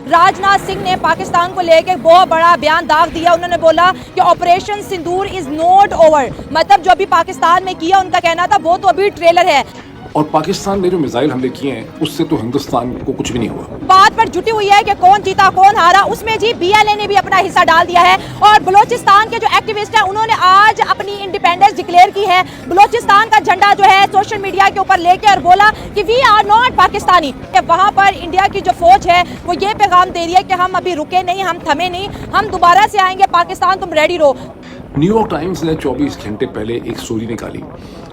राजनाथ सिंह ने पाकिस्तान को लेकर बहुत बड़ा बयान दाग दिया। उन्होंने बोला कि operation Sindoor is not over, मतलब जो अभी पाकिस्तान में किया, उनका कहना था वो तो अभी ट्रेलर है। और पाकिस्तान ने जो मिसाइल हमले किए हैं उससे तो हिंदुस्तान को कुछ भी नहीं हुआ। बात पर जुटी हुई है कि कौन जीता कौन हारा, उसमें जी BLA ने भी अपना हिस्सा डाल दिया है। और बलोचिस्तान के जो एक्टिविस्ट हैं उन्होंने आज अपनी इंडिपेंडेंस डिक्लेयर की है। बलोचिस्तान का झंडा जो है सोशल मीडिया के ऊपर लेके और बोला कि वी आर नॉट पाकिस्तानी। वहाँ पर इंडिया की जो फौज है वो ये पैगाम दे रही है कि हम अभी रुके नहीं, हम थमे नहीं, हम दोबारा से आएंगे, पाकिस्तान तुम रेडी रहो। न्यूयॉर्क टाइम्स ने 24 घंटे पहले एक स्टोरी निकाली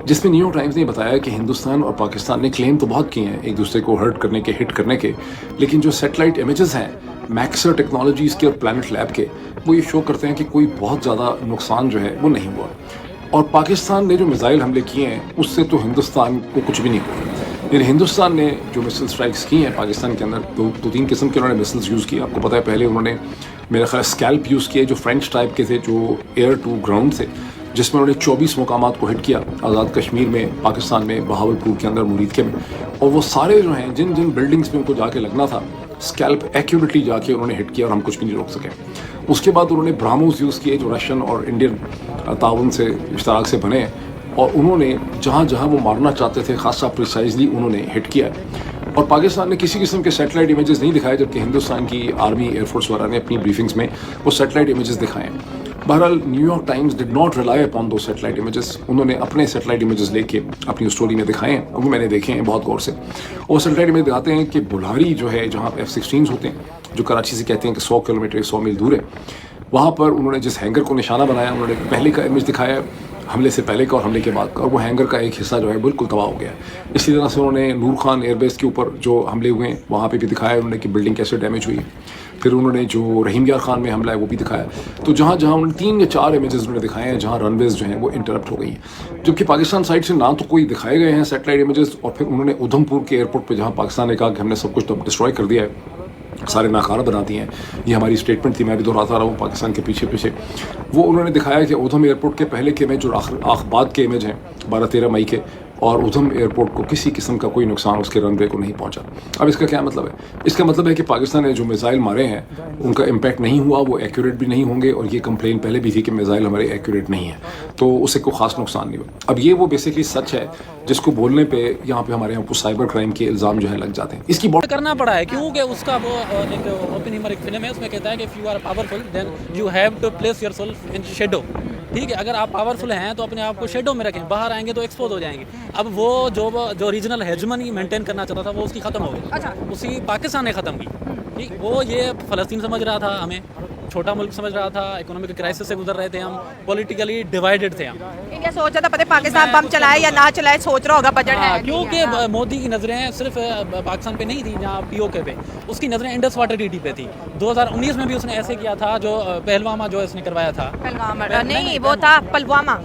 जिसमें न्यूयॉर्क टाइम्स ने बताया कि हिंदुस्तान और पाकिस्तान ने क्लेम तो बहुत किए हैं एक दूसरे को हर्ट करने के, हिट करने के, लेकिन जो सैटेलाइट इमेजेस हैं मैक्सर टेक्नोलॉजीज़ के और प्लैनेट लैब के, वो ये शो करते हैं कि कोई बहुत ज़्यादा नुकसान जो है वो नहीं हुआ। और पाकिस्तान ने जो मिसाइल हमले किए हैं उससे तो हिंदुस्तान को कुछ भी नहीं हुआ। लेकिन हिंदुस्तान ने जो मिसाइल स्ट्राइक्स की हैं पाकिस्तान के अंदर, दो तीन किस्म के उन्होंने मिसाइल्स यूज़ किए। आपको पता है पहले उन्होंने मेरा ख्याल स्कैल्प यूज़ किए जो फ्रेंच टाइप के थे, जो एयर टू ग्राउंड थे, जिसमें उन्होंने 24 मुकामात को हिट किया आज़ाद कश्मीर में, पाकिस्तान में, बहावलपुर के अंदर, मुरीदके में। और वो सारे जो हैं जिन जिन बिल्डिंग्स में उनको जाके लगना था, स्कैल्प एक्यूरेटली जाके उन्होंने हिट किया और हम कुछ भी नहीं रोक सके। उसके बाद उन्होंने ब्राह्मोस यूज़ किए जो रशियन और इंडियन ताउन से इश्तराक से बने, और उन्होंने जहाँ जहाँ वो मारना चाहते थे खासा प्रिसाइजली उन्होंने हिट किया। और पाकिस्तान ने किसी किस्म के सैटेलाइट इमेजेस नहीं दिखाए, जबकि हिंदुस्तान की आर्मी एयरफोर्स वाला ने अपनी ब्रीफिंग्स में वो सैटेलाइट इमेजेस दिखाए। बहरहाल New York times did not rely upon दो सैटेलाइट इमेजेस। उन्होंने अपने सैटेलाइट इमेजेस लेके अपनी स्टोरी में दिखाए हैं, वो मैंने देखे हैं बहुत गौर से। और सैटेलाइट इमेज दिखाते हैं कि बुल्हारी जो है, जहाँ F-16 होते हैं, जो कराची से कहते हैं कि 100 किलोमीटर 100 मील दूर है, वहाँ पर उन्होंने जिस हैंगर को निशाना बनाया, उन्होंने पहले का इमेज दिखाया हमले से पहले का और हमले के बाद का, और वो हैंगर का एक हिस्सा जो है बिल्कुल तबाह हो गया। इसी तरह से उन्होंने नूर खान एयरबेस के ऊपर जो हमले हुए हैं वहाँ पे भी दिखाया उन्होंने कि बिल्डिंग कैसे डैमेज हुई। फिर उन्होंने जो रहीम यार खान में हमला है वो भी दिखाया। तो जहाँ जहाँ उन्होंने 3 या 4 इमेजेस उन्होंने दिखाए हैं जहाँ रनवेज जो हैं वो इंटरप्ट हो गई हैं, जबकि पाकिस्तान साइड से ना तो कोई दिखाए गए हैं सैटेलाइट इमेजेस। और फिर उन्होंने उधमपुर के एयरपोर्ट पर जहाँ पाकिस्तान ने कहा कि हमने सब कुछ डिस्ट्रॉय कर दिया है, सारे नाकारा बना दिए हैं, ये हमारी स्टेटमेंट थी, मैं भी दोहराता रहा हूँ पाकिस्तान के पीछे पीछे, वो उन्होंने दिखाया कि उधम एयरपोर्ट के पहले के इमेज और बाद के इमेज हैं 12-13 मई के, और उधम एयरपोर्ट को किसी किस्म का कोई नुकसान उसके रनवे को नहीं पहुंचा। अब इसका क्या मतलब है? इसका मतलब है कि पाकिस्तान ने जो मिसाइल मारे हैं उनका इम्पैक्ट नहीं हुआ, वो एक्यूरेट भी नहीं होंगे, और ये कंप्लेन पहले भी थी कि मिसाइल हमारे एक्यूरेट नहीं है, तो उससे कोई खास नुकसान नहीं हुआ। अब ये वो बेसिकली सच है जिसको बोलने पे यहाँ पे हमारे यहाँ को साइबर क्राइम के इल्ज़ाम जो है लग जाते हैं। इसकी बहुत करना पड़ा है क्योंकि उसका वो एक ओपेनहाइमर एक फिल्म है, उसमें कहता है कि if you are powerful then you have to place yourself in shadow. ठीक है, अगर आप पावरफुल हैं तो अपने आप को शेडो में रखें, बाहर आएंगे तो एक्सपोज हो जाएंगे। अब वो जो रीजनल हेजमनी मेंटेन करना चाहता था वो उसकी ख़त्म हो गई। अच्छा, उसी पाकिस्तान ने ख़त्म की। ठीक, वो ये फ़लस्तीन समझ रहा था, हमें छोटा मुल्क समझ रहा था, इकोनॉमिक क्राइसिस से गुजर रहे थे हम, पॉलिटिकली डिवाइडेड थे हम। इंडिया सोच रहा था पता पाकिस्तान बम चलाए या ना चलाए, सोच रहा होगा बजट है, क्योंकि मोदी की नज़रें सिर्फ पाकिस्तान पे नहीं थी, जहाँ POK पे, उसकी नज़रें इंडस वाटर ट्रीटी पे थी। 2019 में भी उसने ऐसे किया था, जो पहलवामा जो इसने करवाया था, नहीं वो था पलवामा,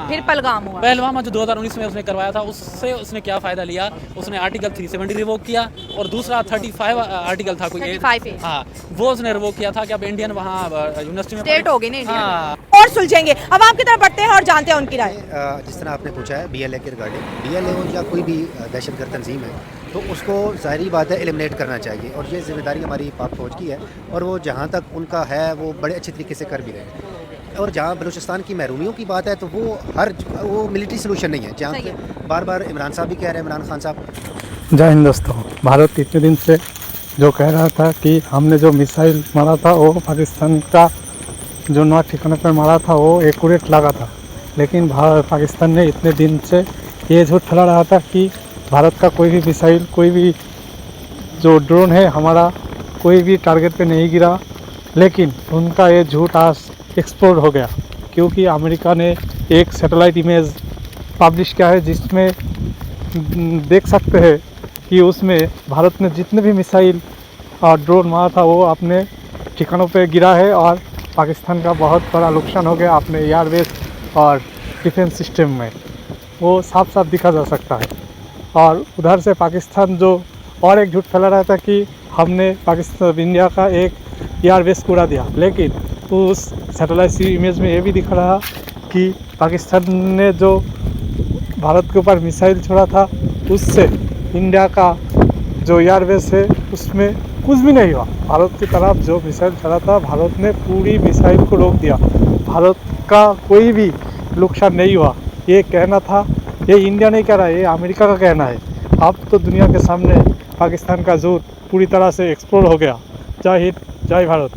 फिर पहलगाम हुआ। पहलवामा जो 2019 में उसने करवाया था, उससे उसने क्या फ़ायदा लिया? उसने आर्टिकल 370 रिवोक किया, और दूसरा 35 आर्टिकल था कोई, हाँ, वो उसने रिवोक किया था कि अब इंडियन वहाँ यूनिवर्सिटी में स्टेट हो गई नहीं। हाँ। और सुलझेंगे। अब आपकी तरफ बढ़ते हैं और जानते हैं उनकी राय। जिस तरह आपने पूछा है BLA के रिगार्डिंग, BLA हो या कोई भी दहशतगर्द तंजीम है तो उसको ज़ाहिरी बात है एलिमिनेट करना चाहिए, और ये जिम्मेदारी हमारी पाक फौज की है, और वो जहाँ तक उनका है वो बड़े अच्छे तरीके से कर भी रहे हैं। और जहाँ बलूचिस्तान की महरूमियों की बात है तो वो मिलिट्री सोल्यूशन नहीं है, जहाँ पे बार बार इमरान साहब भी कह रहे हैं, इमरान खान साहब। जय हिंद दोस्तों, भारत इतने दिन से जो कह रहा था कि हमने जो मिसाइल मारा था वो पाकिस्तान का जो नौ ठिकाने पर मारा था वो एक्यूरेट लगा था, लेकिन पाकिस्तान ने इतने दिन से ये झूठ फैला रहा था कि भारत का कोई भी मिसाइल, कोई भी जो ड्रोन है हमारा, कोई भी टारगेट पे नहीं गिरा। लेकिन उनका ये झूठ आज एक्सप्लोर हो गया, क्योंकि अमेरिका ने एक सैटेलाइट इमेज पब्लिश किया है जिसमें देख सकते हैं कि उसमें भारत ने जितने भी मिसाइल और ड्रोन मारा था वो अपने ठिकानों पे गिरा है, और पाकिस्तान का बहुत बड़ा नुकसान हो गया अपने एयरबेस और डिफेंस सिस्टम में, वो साफ साफ दिखा जा सकता है। और उधर से पाकिस्तान जो और एक झूठ फैला रहा था कि हमने पाकिस्तान इंडिया का एक एयरबेस उड़ा दिया, लेकिन उस सैटेलाइट इमेज में ये भी दिखा रहा कि पाकिस्तान ने जो भारत के ऊपर मिसाइल छोड़ा था उससे इंडिया का जो एयरबेस है उसमें नुकसान हुआ है। कुछ भी नहीं हुआ। भारत की तरफ जो मिसाइल चला था, भारत ने पूरी मिसाइल को रोक दिया। भारत का कोई भी नुकसान नहीं हुआ। ये कहना था, ये इंडिया नहीं कह रहा है, ये अमेरिका का कहना है। अब तो दुनिया के सामने पाकिस्तान का झूठ पूरी तरह से एक्सप्लोर हो गया। जय हिंद, जय भारत।